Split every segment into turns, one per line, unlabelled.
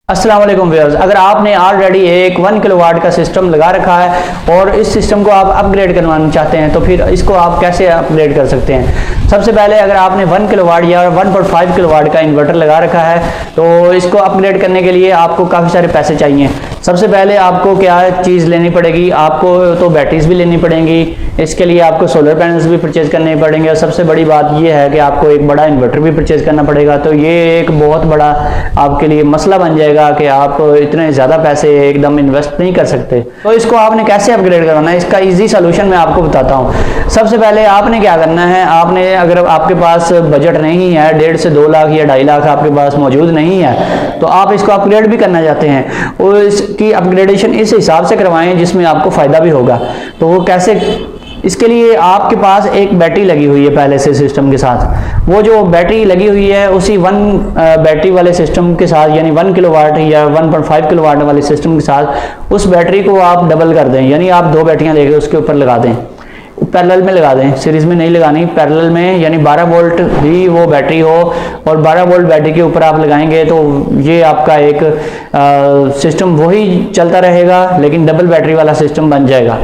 अस्सलाम वालेकुम व्यूअर्स, अगर आपने ऑलरेडी एक 1 किलोवाट का सिस्टम लगा रखा है और इस सिस्टम को आप अपग्रेड करवाना चाहते हैं तो फिर इसको आप कैसे अपग्रेड कर सकते हैं। सबसे पहले अगर आपने 1 किलोवाट या 1.5 किलोवाट का इन्वर्टर लगा रखा है तो इसको अपग्रेड करने के लिए आपको काफ़ी सारे पैसे चाहिए। सबसे पहले आपको क्या चीज़ लेनी पड़ेगी, आपको तो बैटरीज भी लेनी पड़ेंगी, इसके लिए आपको सोलर पैनल्स भी परचेज करने पड़ेंगे और सबसे बड़ी बात यह है कि आपको एक बड़ा इन्वर्टर भी परचेज करना पड़ेगा। तो ये एक बहुत बड़ा आपके लिए मसला बन जाएगा कि आप इतने ज़्यादा पैसे एकदम इन्वेस्ट नहीं कर सकते। तो इसको आपने कैसे अपग्रेड करवाना है, इसका ईजी सोल्यूशन मैं आपको बताता हूँ। सबसे पहले आपने क्या करना है, आपने अगर आपके पास बजट नहीं है, 1.5 से 2 लाख या 2.5 लाख आपके पास मौजूद नहीं है तो आप इसको अपग्रेड भी करना चाहते हैं और इसकी अपग्रेडेशन इस हिसाब से करवाएं जिसमें आपको फ़ायदा भी होगा। तो वो कैसे, इसके लिए आपके पास एक बैटरी लगी हुई है पहले से सिस्टम के साथ। वो जो बैटरी लगी हुई है उसी 1 बैटरी वाले सिस्टम के साथ यानी 1 किलोवाट या 1.5 किलोवाट वाले सिस्टम के साथ उस बैटरी को आप डबल कर दें, यानी आप 2 बैटरियां लेकर उसके ऊपर लगा दें, पैरेलल में लगा दें, सीरीज में नहीं लगानी, पैरेलल में, यानी 12 वोल्ट भी वो बैटरी हो और 12 वोल्ट बैटरी के ऊपर आप लगाएंगे तो ये आपका एक सिस्टम वही चलता रहेगा लेकिन डबल बैटरी वाला सिस्टम बन जाएगा।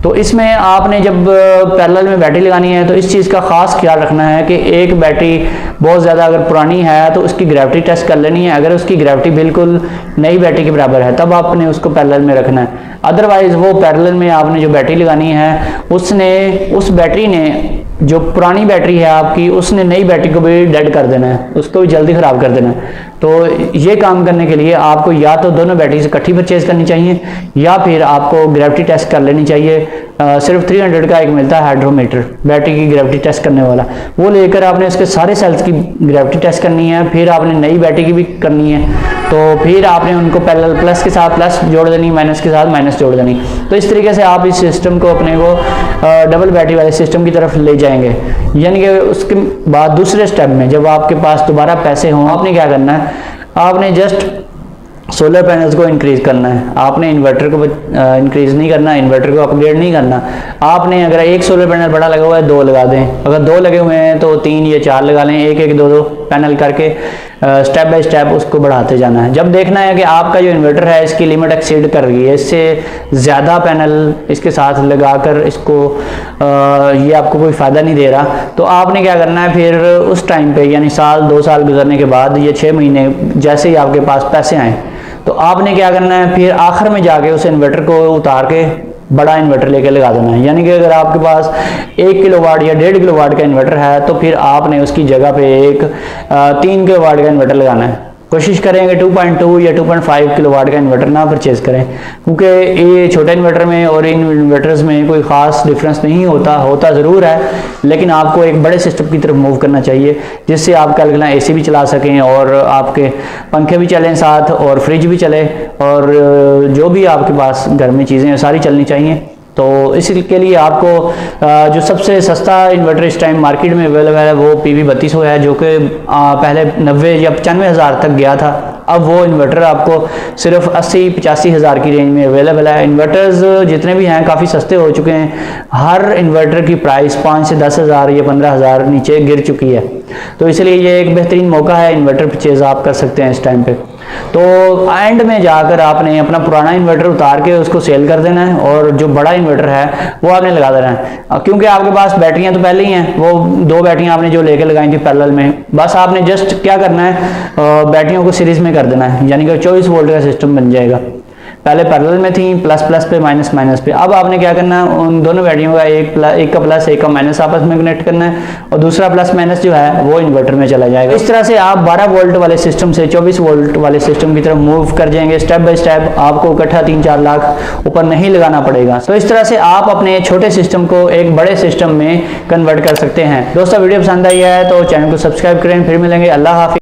तो इसमें आपने जब पैरेलल में बैटरी लगानी है तो इस चीज़ का ख़ास ख्याल रखना है कि एक बैटरी बहुत ज़्यादा अगर पुरानी है तो उसकी ग्रेविटी टेस्ट कर लेनी है। अगर उसकी ग्रेविटी बिल्कुल नई बैटरी के बराबर है तब आपने उसको पैरेलल में रखना है, अदरवाइज़ वो पैरेलल में आपने जो बैटरी लगानी है उस बैटरी ने, जो पुरानी बैटरी है आपकी, उसने नई बैटरी को भी डेड कर देना है, उसको भी जल्दी ख़राब कर देना है। तो ये काम करने के लिए आपको या तो दोनों बैटरी से इकट्ठी परचेज करनी चाहिए या फिर आपको ग्रेविटी टेस्ट कर लेनी चाहिए। सिर्फ 300 का एक मिलता है हाइड्रोमीटर बैटरी की ग्रेविटी टेस्ट करने वाला, वो लेकर आपने उसके सारे सेल्स की ग्रेविटी टेस्ट करनी है, फिर आपने नई बैटरी की भी करनी है। तो फिर आपने उनको पैरेलल प्लस के साथ प्लस जोड़ देनी, माइनस के साथ माइनस जोड़ देनी। तो इस तरीके से आप इस सिस्टम को अपने को डबल बैटरी वाले सिस्टम की तरफ ले जाएंगे। यानी कि उसके बाद दूसरे स्टेप में जब आपके पास दोबारा पैसे हों, आपने क्या करना है, आपने जस्ट सोलर पैनल्स को इंक्रीज करना है। आपने इन्वर्टर को इंक्रीज नहीं करना, इन्वर्टर को अपग्रेड नहीं करना। आपने अगर एक सोलर पैनल बड़ा लगा हुआ है 2 लगा दें, अगर 2 लगे हुए हैं तो 3 या 4 लगा लें, एक एक 2 पैनल करके स्टेप बाय स्टेप उसको बढ़ाते जाना है। जब देखना है कि आपका जो इन्वर्टर है इसकी लिमिट एक्सीड कर रही है, इससे ज़्यादा पैनल इसके साथ लगाकर इसको ये आपको कोई फ़ायदा नहीं दे रहा, तो आपने क्या करना है फिर उस टाइम पे, यानी साल 2 साल गुजरने के बाद या 6 महीने जैसे ही आपके पास पैसे आए तो आपने क्या करना है, फिर आखिर में जाके उस इन्वर्टर को उतार के बड़ा इन्वर्टर लेके लगा देना है। यानी कि अगर आपके पास 1 किलोवाट या 1.5 किलोवाट का इन्वर्टर है तो फिर आपने उसकी जगह पे एक 3 किलोवाट का इन्वर्टर लगाना है। कोशिश करेंगे 2.2 या 2.5 किलोवाट का इन्वर्टर ना परचेज करें, क्योंकि ये छोटे इन्वर्टर में और इन इन्वर्टर्स में कोई ख़ास डिफरेंस नहीं होता ज़रूर है, लेकिन आपको एक बड़े सिस्टम की तरफ मूव करना चाहिए जिससे आप कल कल AC भी चला सकें और आपके पंखे भी चलें साथ और फ्रिज भी चले और जो भी आपके पास घर में चीज़ें हैं सारी चलनी चाहिए। तो इसके लिए आपको जो सबसे सस्ता इन्वर्टर इस टाइम मार्केट में अवेलेबल है वो PV 3200 है, जो कि पहले 90 या 95 हज़ार तक गया था। अब वो इन्वर्टर आपको सिर्फ 80-85 हज़ार की रेंज में अवेलेबल है। इन्वर्टर्स जितने भी हैं काफ़ी सस्ते हो चुके हैं, हर इन्वर्टर की प्राइस 5 से 10 हज़ार या 15 हज़ार नीचे गिर चुकी है। तो इसलिए ये एक बेहतरीन मौका है, इन्वर्टर परचेज आप कर सकते हैं इस टाइम पे। तो एंड में जाकर आपने अपना पुराना इन्वर्टर उतार के उसको सेल कर देना है और जो बड़ा इन्वर्टर है वो आपने लगा देना है, क्योंकि आपके पास बैटरियां तो पहले ही हैं, वो 2 बैटरियां आपने जो लेके लगाई थी पैरेलल में, बस आपने जस्ट क्या करना है, बैटरियों को सीरीज में कर देना है, यानी कि 24 वोल्ट का सिस्टम बन जाएगा। पहले पैरेलल में थी, प्लस प्लस पे माइनस माइनस पे, अब आपने क्या करना है, उन दोनों बैटरियों का एक का प्लस एक का माइनस आपस में कनेक्ट करना है और दूसरा प्लस माइनस जो है वो इन्वर्टर में चला जाएगा। इस तरह से आप 12 वोल्ट वाले सिस्टम से 24 वोल्ट वाले सिस्टम की तरफ मूव कर जाएंगे स्टेप बाय स्टेप। आपको इकट्ठा 3-4 लाख ऊपर नहीं लगाना पड़ेगा। तो इस तरह से आप अपने छोटे सिस्टम को एक बड़े सिस्टम में कन्वर्ट कर सकते हैं। दोस्तों वीडियो पसंद आई है तो चैनल को सब्सक्राइब करें। फिर मिलेंगे, अल्लाह हाफिज़।